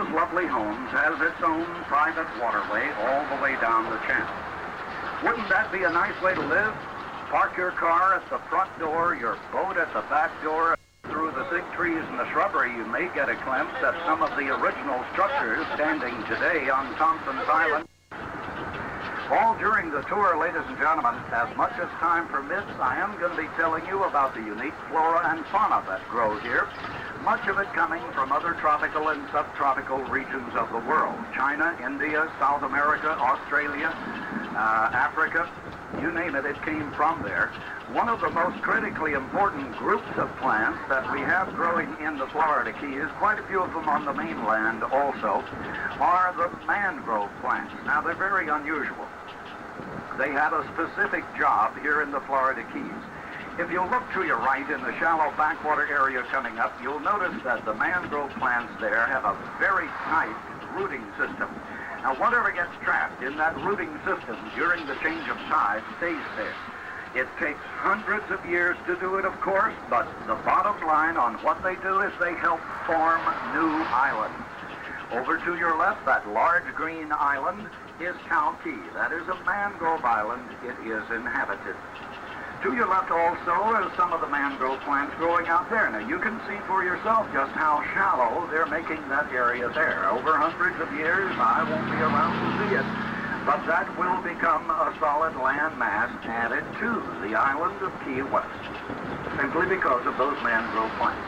Those lovely homes has its own private waterway all the way down the channel. Wouldn't that be a nice way to live? Park your car at the front door, your boat at the back door. Through the big trees and the shrubbery, you may get a glimpse at some of the original structures standing today on Thompson's Island. All during the tour, ladies and gentlemen, as much as time permits, I am going to be telling you about the unique flora and fauna that grow here, much of it coming from other tropical and subtropical regions of the world. China, India, South America, Australia, Africa, you name it, it came from there. One of the most critically important groups of plants that we have growing in the Florida Keys, quite a few of them on the mainland also, are the mangrove plants. Now, they're very unusual. They have a specific job here in the Florida Keys. If you look to your right in the shallow backwater area coming up, you'll notice that the mangrove plants there have a very tight rooting system. Now, whatever gets trapped in that rooting system during the change of tide stays there. It takes hundreds of years to do it, of course, but the bottom line on what they do is they help form new islands. Over to your left, that large green island is Cow Key. That is a mangrove island. It is inhabited. To your left also is some of the mangrove plants growing out there. Now, you can see for yourself just how shallow they're making that area there. Over hundreds of years, I won't be around to see it, but that will become a solid land mass added to the island of Key West, simply because of those mangrove plants.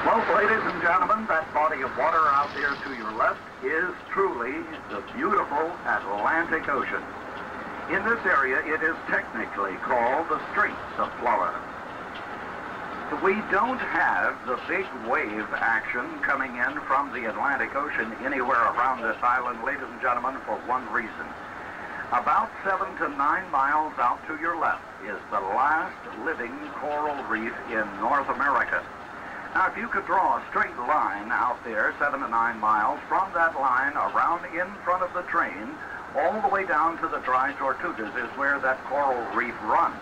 Well, ladies and gentlemen, that body of water out there to your left is truly the beautiful Atlantic Ocean. In this area, it is technically called the Straits of Florida. We don't have the big wave action coming in from the Atlantic Ocean anywhere around this island, ladies and gentlemen, for one reason. About 7 to 9 miles out to your left is the last living coral reef in North America. Now, if you could draw a straight line out there, 7 to 9 miles, from that line around in front of the train, all the way down to the dry tortugas is where that coral reef runs.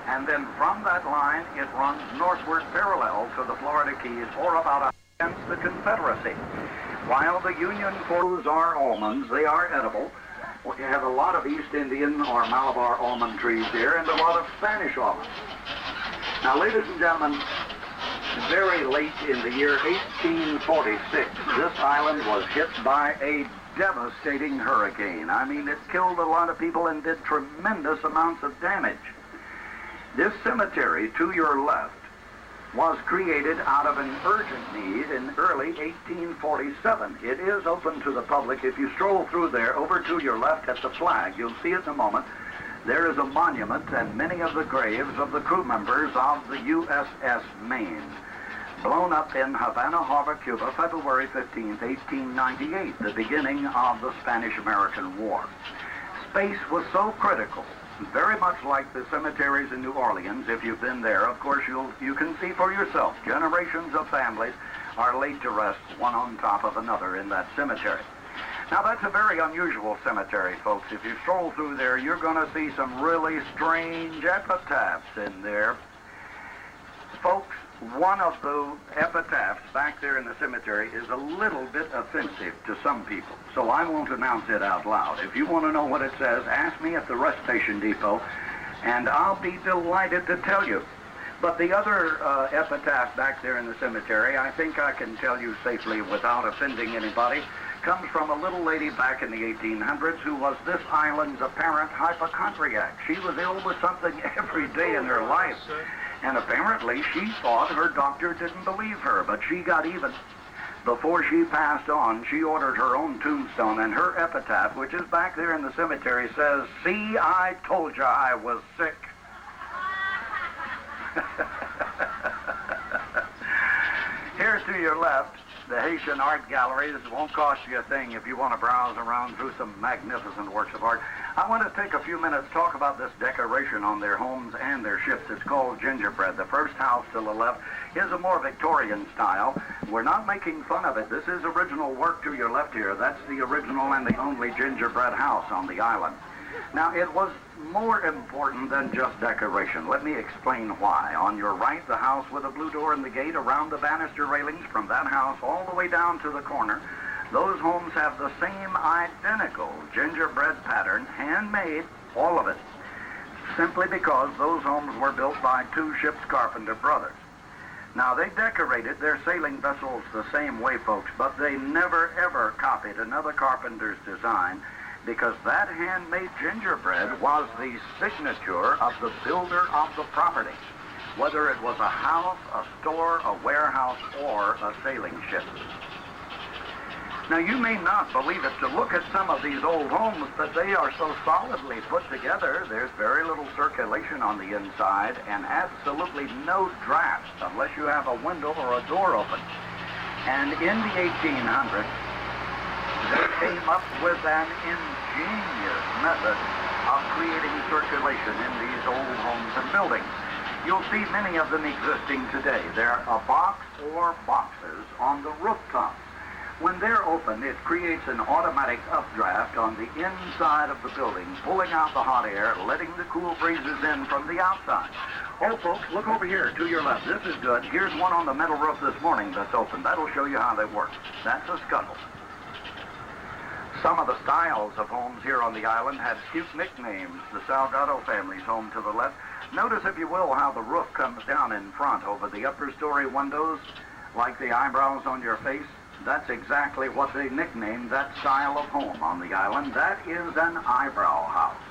And then from that line, it runs northward parallel to the Florida Keys for about against the Confederacy. While the Union corals are almonds, they are edible. We have a lot of East Indian or Malabar almond trees here and a lot of Spanish almonds. Now, ladies and gentlemen, very late in the year 1846, this island was hit by a devastating hurricane. I mean, it killed a lot of people and did tremendous amounts of damage. This cemetery to your left was created out of an urgent need in early 1847. It is open to the public. If you stroll through there, over to your left at the flag, you'll see it in a moment, there is a monument and many of the graves of the crew members of the USS Maine, blown up in Havana Harbor, Cuba, February 15, 1898, the beginning of the Spanish-American War. Space was so critical, very much like the cemeteries in New Orleans. If you've been there, of course, you can see for yourself. Generations of families are laid to rest one on top of another in that cemetery. Now, that's a very unusual cemetery, folks. If you stroll through there, you're going to see some really strange epitaphs in there. Folks, one of the epitaphs back there in the cemetery is a little bit offensive to some people, so I won't announce it out loud. If you want to know what it says, ask me at the rest station depot, and I'll be delighted to tell you. But the other epitaph back there in the cemetery, I think I can tell you safely without offending anybody, comes from a little lady back in the 1800s who was this island's apparent hypochondriac. She was ill with something every day in her life. And apparently she thought her doctor didn't believe her, but she got even. Before she passed on, she ordered her own tombstone, and her epitaph, which is back there in the cemetery, says, "See, I told you I was sick." Here to your left, the Haitian Art Galleries won't cost you a thing if you want to browse around through some magnificent works of art. I want to take a few minutes to talk about this decoration on their homes and their ships. It's called gingerbread. The first house to the left is a more Victorian style. We're not making fun of it. This is original work to your left here. That's the original and the only gingerbread house on the island. Now, it was more important than just decoration. Let me explain why. On your right, the house with a blue door and the gate around the banister railings from that house all the way down to the corner. Those homes have the same identical gingerbread pattern, handmade, all of it, simply because those homes were built by two ship's carpenter brothers. Now, they decorated their sailing vessels the same way, folks, but they never, ever copied another carpenter's design, because that handmade gingerbread was the signature of the builder of the property, whether it was a house, a store, a warehouse, or a sailing ship. Now, you may not believe it to look at some of these old homes, but they are so solidly put together. There's very little circulation on the inside and absolutely no draft unless you have a window or a door open. And in the 1800s, they came up with an ingenious method of creating circulation in these old homes and buildings. You'll see many of them existing today. They're a box or boxes on the rooftops. When they're open, it creates an automatic updraft on the inside of the building, pulling out the hot air, letting the cool breezes in from the outside. Oh, folks, look over here to your left. This is good. Here's one on the metal roof this morning that's open. That'll show you how they work. That's a scuttle. Some of the styles of homes here on the island had cute nicknames. The Salgado family's home to the left. Notice, if you will, how the roof comes down in front over the upper story windows, like the eyebrows on your face. That's exactly what they nicknamed that style of home on the island. That is an eyebrow house.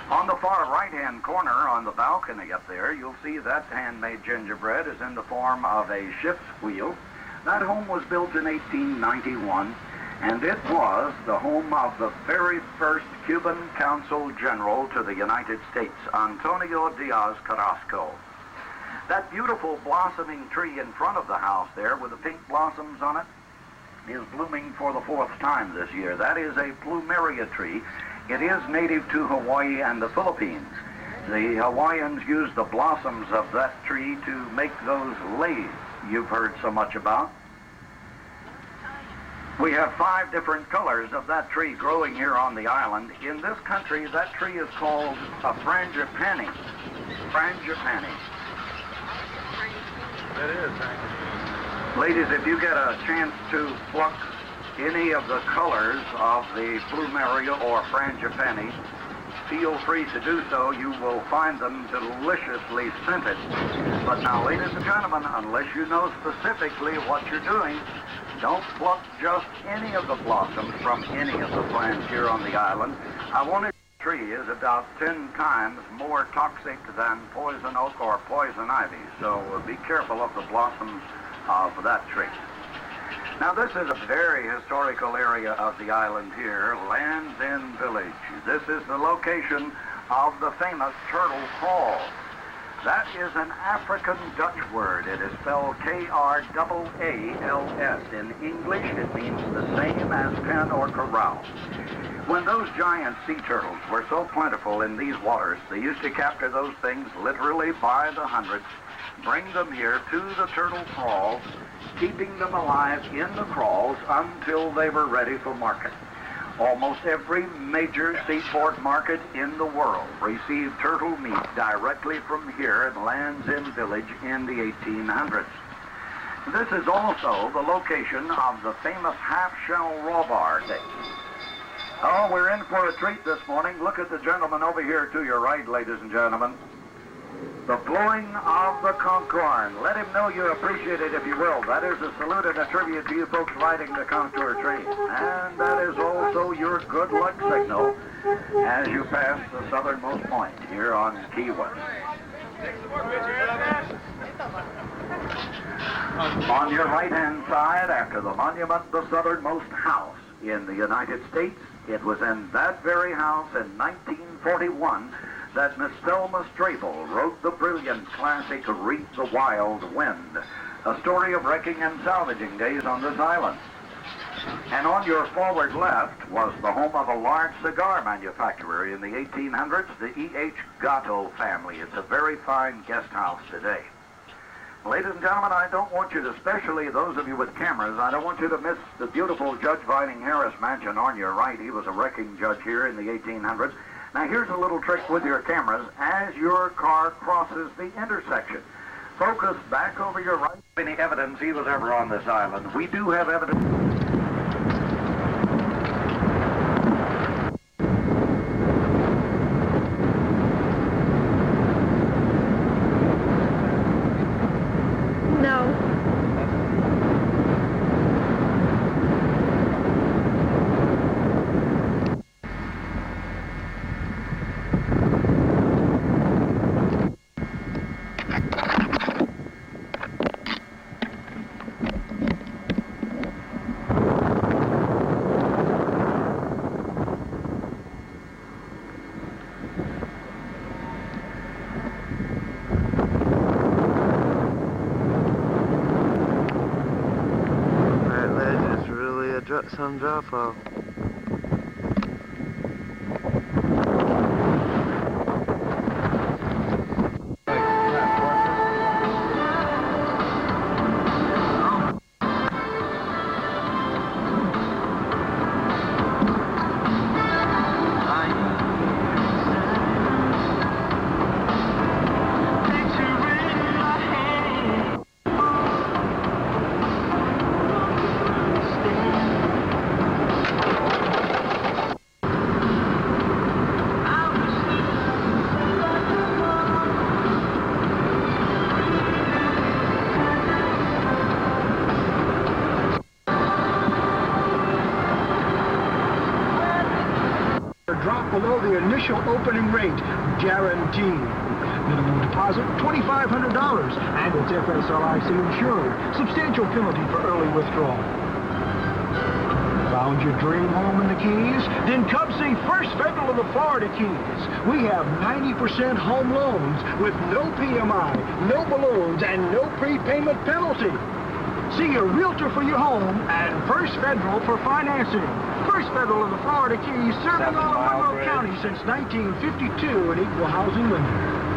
On the far right-hand corner on the balcony up there, you'll see that handmade gingerbread is in the form of a ship's wheel. That home was built in 1891, and it was the home of the very first Cuban consul general to the United States, Antonio Diaz Carrasco. That beautiful blossoming tree in front of the house there with the pink blossoms on it is blooming for the 4th time this year. That is a plumeria tree. It is native to Hawaii and the Philippines. The Hawaiians use the blossoms of that tree to make those leis you've heard so much about. We have 5 different colors of that tree growing here on the island. In this country, that tree is called a frangipani. Frangipani. It is. Ladies, if you get a chance to pluck any of the colors of the plumeria or frangipani, feel free to do so. You will find them deliciously scented. But now, ladies and gentlemen, unless you know specifically what you're doing, don't pluck just any of the blossoms from any of the plants here on the island. I wanted tree is about 10 times more toxic than poison oak or poison ivy, so be careful of the blossoms of that tree. Now, this is a very historical area of the island here, Land's End Village. This is the location of the famous Turtle Falls. That is an African Dutch word. It is spelled Kralls. In English, it means the same as pen or corral. When those giant sea turtles were so plentiful in these waters, they used to capture those things literally by the hundreds, bring them here to the turtle crawls, keeping them alive in the crawls until they were ready for market. Almost every major seaport market in the world received turtle meat directly from here at Land's End Village in the 1800s. This is also the location of the famous half-shell rawbar day. Oh, we're in for a treat this morning. Look at the gentleman over here to your right, ladies and gentlemen. The blowing of the conch horn. Let him know you appreciate it, if you will. That is a salute and a tribute to you folks riding the contour train. And that is also your good luck signal as you pass the southernmost point here on Key West. On your right-hand side, after the monument, the southernmost house in the United States. It was in that very house in 1941 that Miss Thelma Strable wrote the brilliant classic Read the Wild Wind, a story of wrecking and salvaging days on this island. And on your forward left was the home of a large cigar manufacturer in the 1800s, the E.H. Gatto family. It's a very fine guest house today. Ladies and gentlemen, I don't want you to, especially those of you with cameras, I don't want you to miss the beautiful Judge Vining Harris mansion on your right. He was a wrecking judge here in the 1800s. Now, here's a little trick with your cameras as your car crosses the intersection. Focus back over your right. Any evidence he was ever on this island? We do have evidence. Some drop off. Drop below the initial opening rate, guaranteed. Minimum deposit, $2,500, and it's FSLIC insured. Substantial penalty for early withdrawal. Found your dream home in the Keys? Then come see First Federal of the Florida Keys. We have 90% home loans with no PMI, no balloons, and no prepayment penalty. See your realtor for your home and First Federal for financing. First Federal of the Florida Keys, serving all of Monroe County since 1952, an equal housing lender.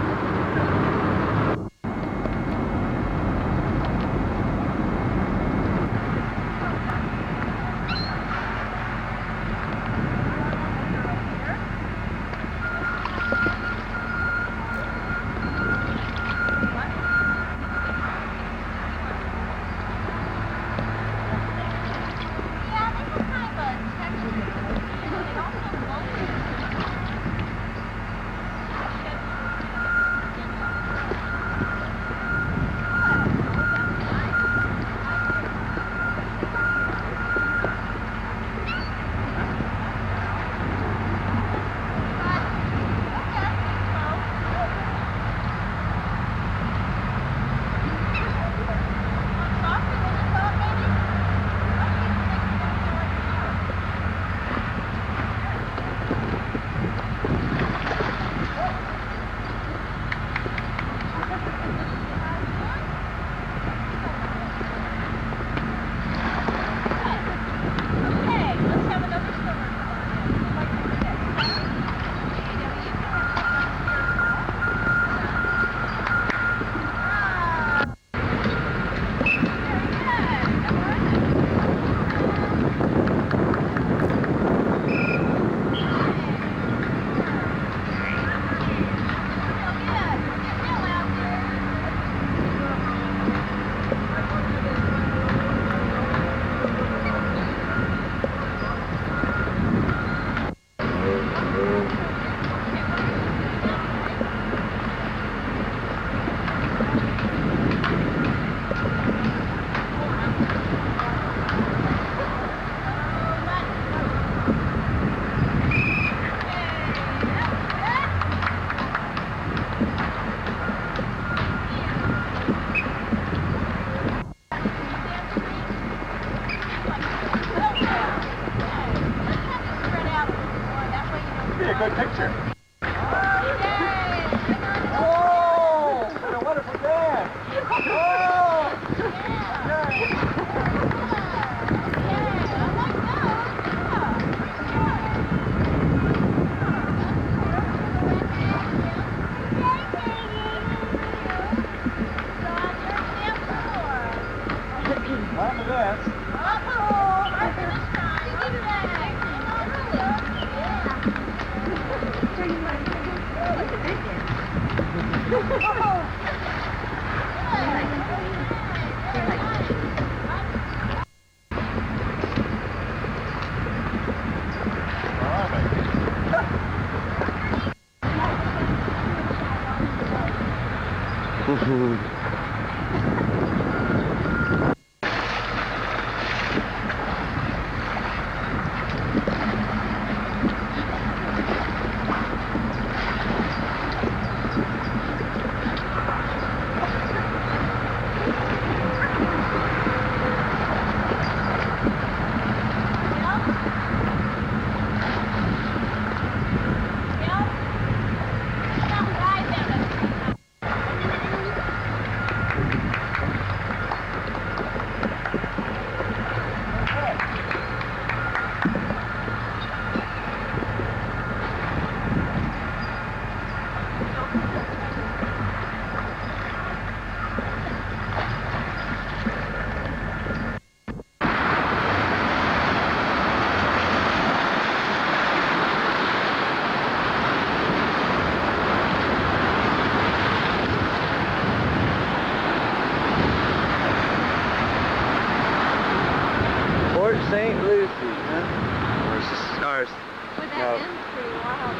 good picture. Oh, what a wonderful dance. St. Lucie, huh? Or is this ours? With that No. end pretty wild.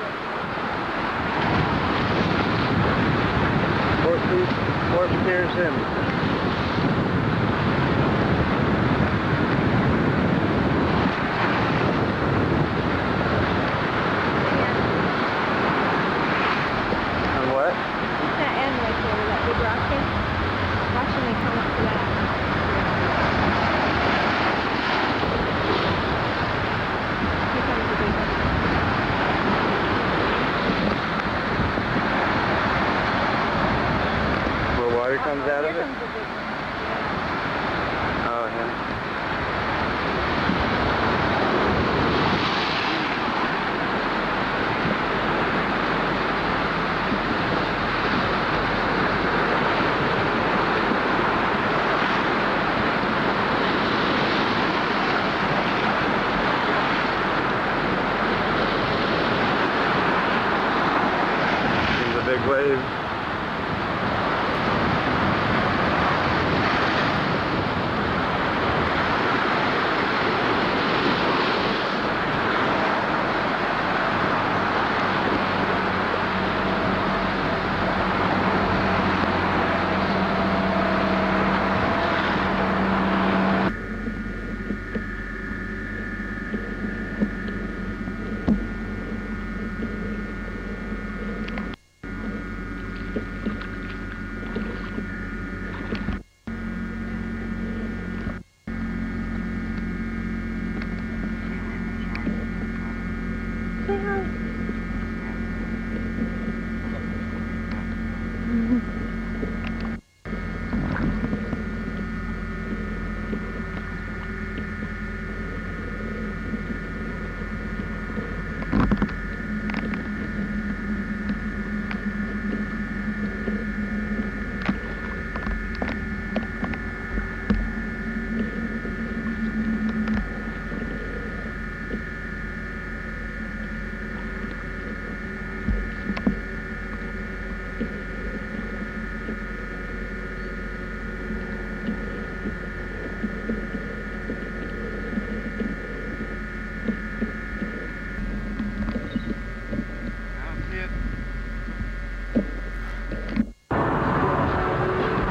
Fort Pearson. And what? It's that end right there with that big rock thing. Watching me come up to that. Here comes the big one. Where water comes out of Here it? comes the big one. Oh, yeah. There's a big wave. Say hi.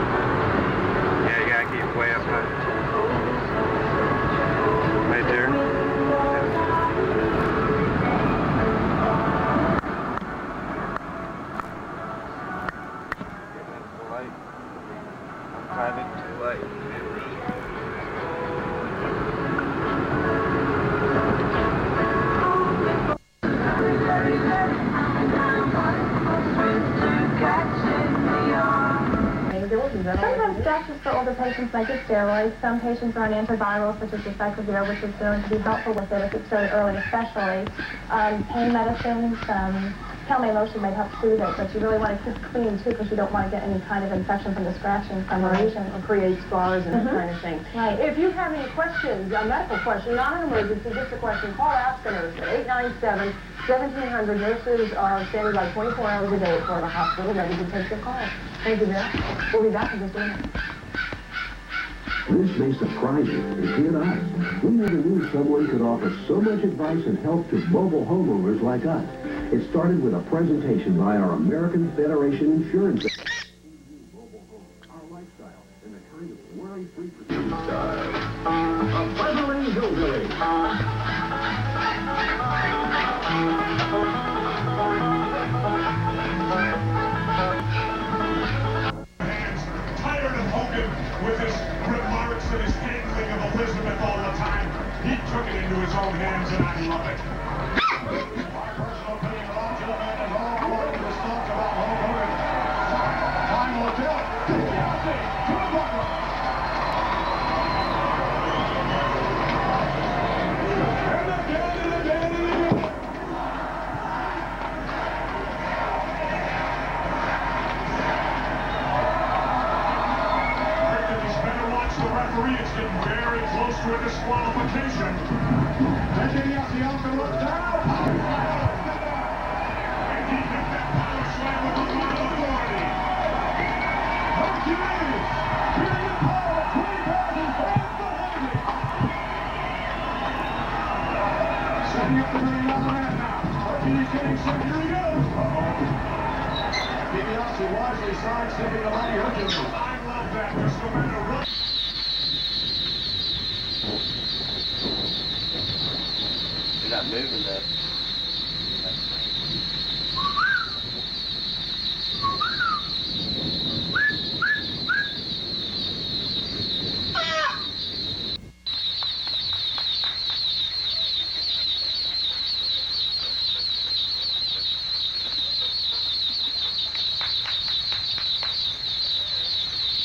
Yeah, you gotta keep way up high. Right there. That's the light. I'm driving too light. Sometimes doctors for older patients may give steroids. Some patients are on antivirals, such as Cyclovir, which is going to be helpful with it if it's very early, especially. Pain medicines, Telme lotion may help soothe it, but you really want to keep clean too, because you don't want to get any kind of infection from the scratching from the lesion. Or create scars and that kind of thing. Right. If you have any questions, a medical question, not an emergency, just a question, call Ask a Nurse at 897-1700. Nurses are standing by 24 hours a day for the hospital, ready to take your call. Thank you, Bill. We'll be back in just a minute. This may surprise you. It did us. We never knew someone could offer so much advice and help to mobile homeowners like us. It started with a presentation by our American Federation Insurance. Mobile homes, our lifestyle, and the kind of worry-free style. A buzzing hillbilly. Tired of Hogan with his remarks and his handling of Elizabeth all the time. He took it into his own hands, and I love it. My personal opinion of all gentlemen is all according to his thoughts about Hulk Hogan. Time will tell. DiBiase to the butler. And again and again and again. The referee is getting very close to a disqualification. DiBiase out the rope down. And he hit that power slam with a lot of authority. Hercules, period power, 20 pounds, fans but hungry. Setting up the $1 million man now. Hercules getting set. Here he goes. DiBiase wisely sidestepping the mighty Hercules. I love that. There's no matter what. You're not moving though.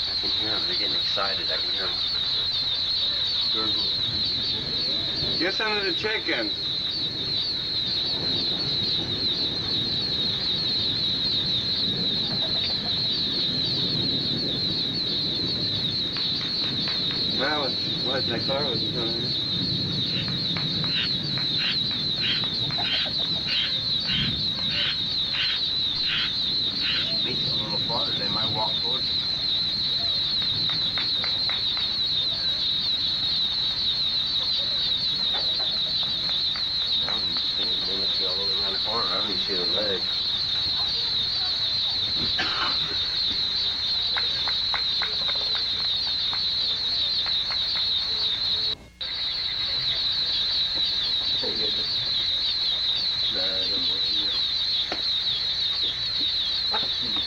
I can hear them. They're getting excited. I can hear them gurgle. Get some of the chicken. Well, what that car was doing. Meet a little farther, they might walk towards you. I don't even see it. They must be all over around the corner. I don't even see the legs.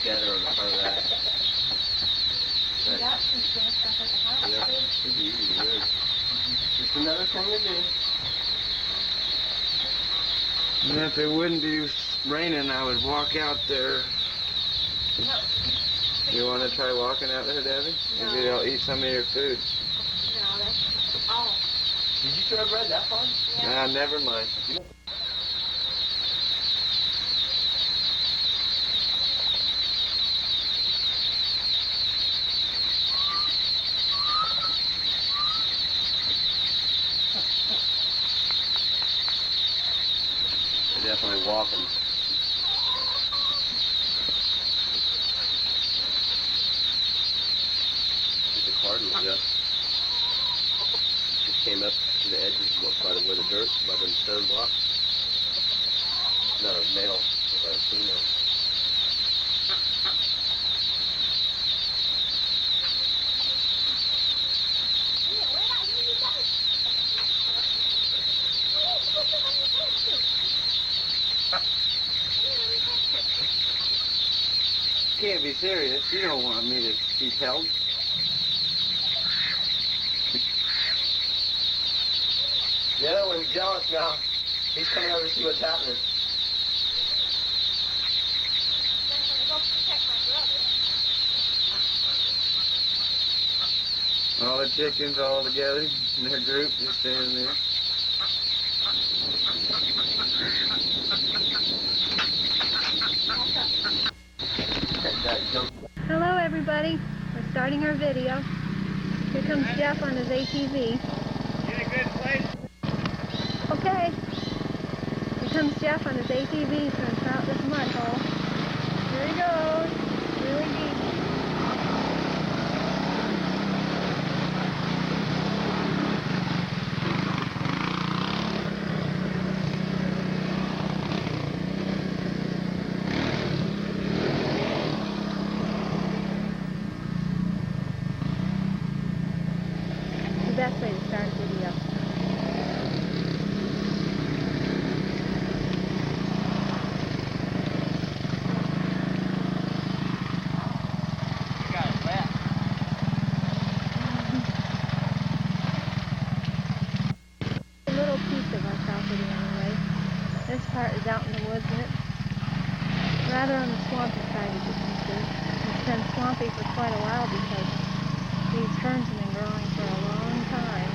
Together on the front of that. Yeah, it'd be easy to do. Just another thing to do. And if it wouldn't be raining, I would walk out there. You want to try walking out there, Debbie? No. Maybe I'll eat some of your food. No, that's all. Did you throw bread that far? Yeah. Nah, never mind. They're definitely walking. The cardinal, yeah. Just came up to the edge by where the dirt, by the stone blocks. Not a male, but a female. You can't be serious. You don't want me to be held. The other one's jealous now. He's coming over to see what's happening. All the chickens all together in their group, just standing there. Hello everybody, we're starting our video. Here comes Jeff on his ATV. Get a good place. Okay, here comes Jeff on his ATV trying to trout this mud hole. Here he goes, really deep. The best way to start a video. You got it wet. A little piece of our property anyway. This part is out in the woods and it's rather on the swampy side as you can see. It's been swampy for quite a while because these ferns have been growing for a long time.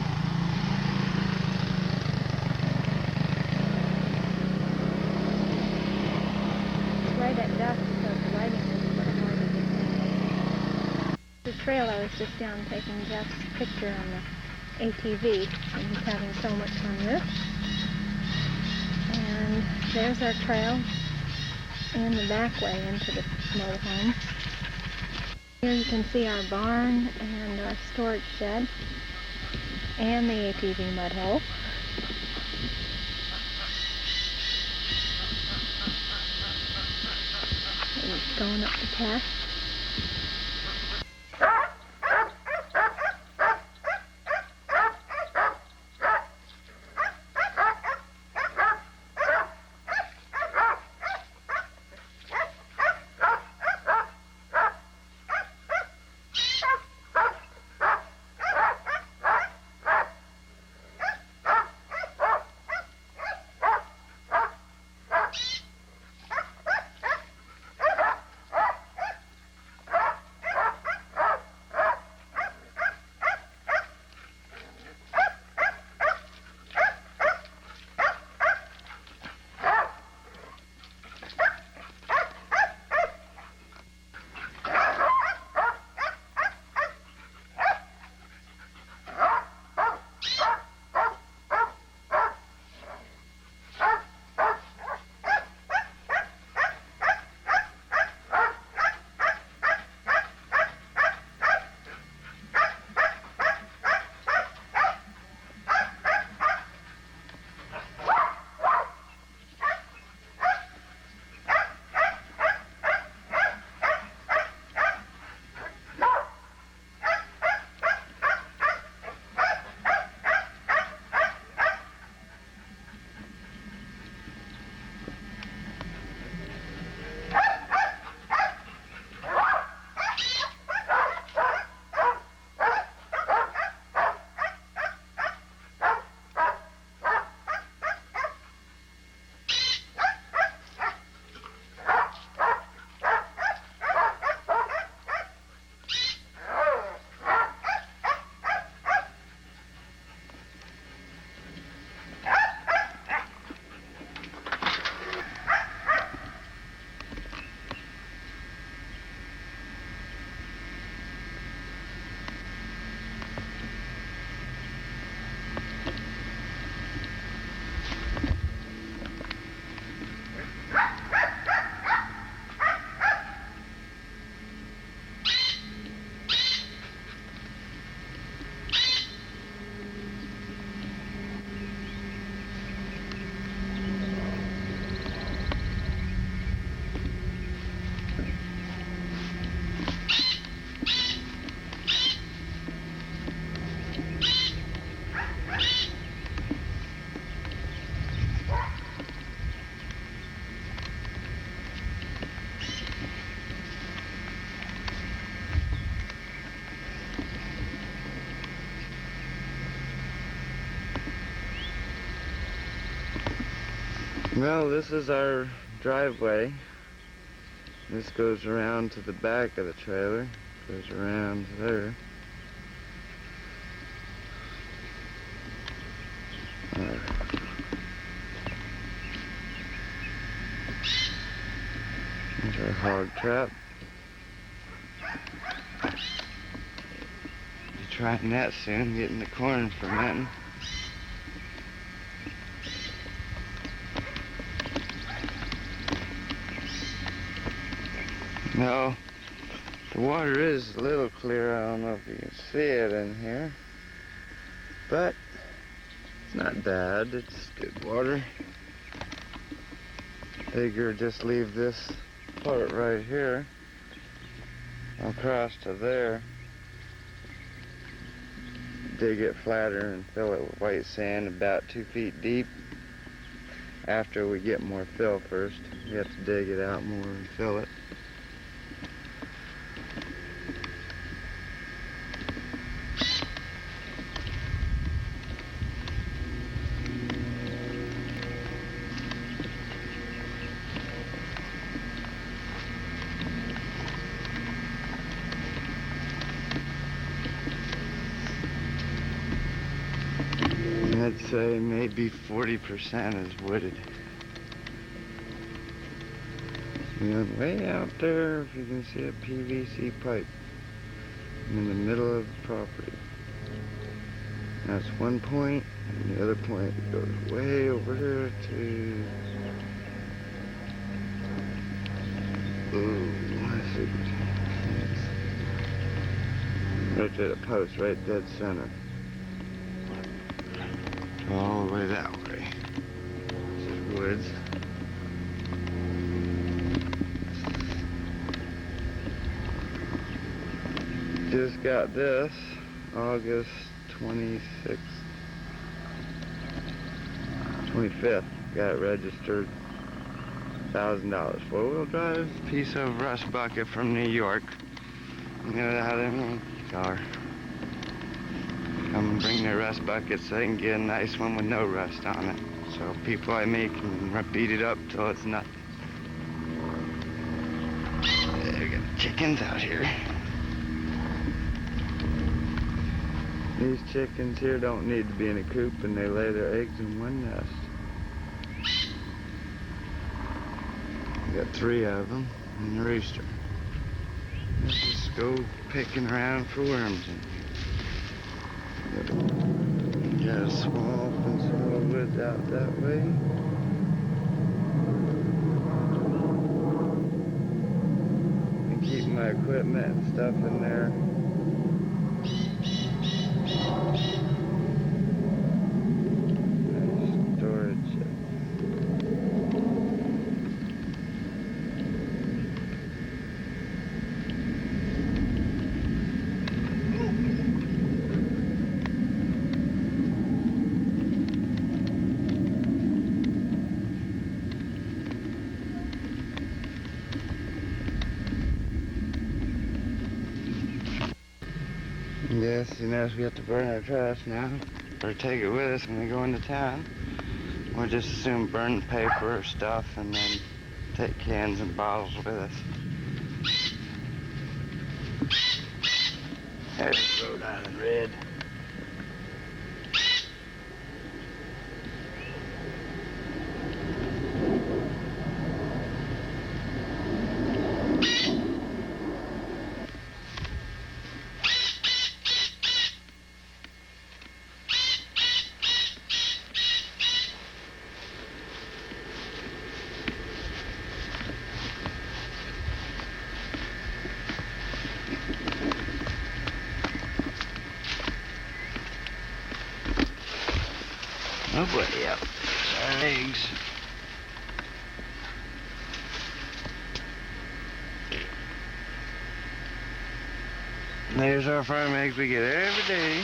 It's right at dusk, so the lighting is a little hard to get. The trail, I was just down taking Jeff's picture on the ATV, and he's having so much fun with. And there's our trail and the back way into the mobile home. Here you can see our barn and our storage shed and the ATV mud hole. And going up the path. Well, this is our driveway. This goes around to the back of the trailer, goes around there. There's our hog trap. trying that soon, getting the corn fermenting. No, the water is a little clear. I don't know if you can see it in here, but it's not bad. It's good water. Figure just leave this part right here across to there, dig it flatter and fill it with white sand about 2 feet deep. After we get more fill first, we have to dig it out more and fill it. I'd say maybe 40% is wooded. And way out there, if you can see a PVC pipe in the middle of the property. That's one point, and the other point goes way over here to... Ooh, let's see. Right to the post, right dead center. All the way that way. This is woods. Just got this August 25th. Got it registered. $1,000. 4-wheel drive. Piece of rust bucket from New York. You know how they make car. Come and bring their rust buckets so they can get a nice one with no rust on it. So people like me can beat it up till it's nothing. Yeah, we got chickens out here. These chickens here don't need to be in a coop, and they lay their eggs in one nest. We got 3 of them and a rooster. Let's just go picking around for worms in here. Got a swamp and some more woods out that way. I keep my equipment and stuff in there. Nice storage. Yes, you notice we have to burn our trash now, or take it with us when we go into town. We'll just assume burn the paper or stuff and then take cans and bottles with us. There's Rhode Island Red. Oh boy, yep. Our eggs. There's our farm eggs we get every day.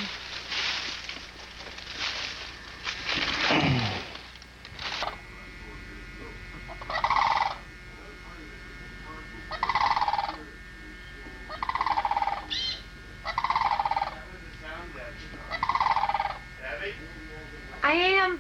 I am.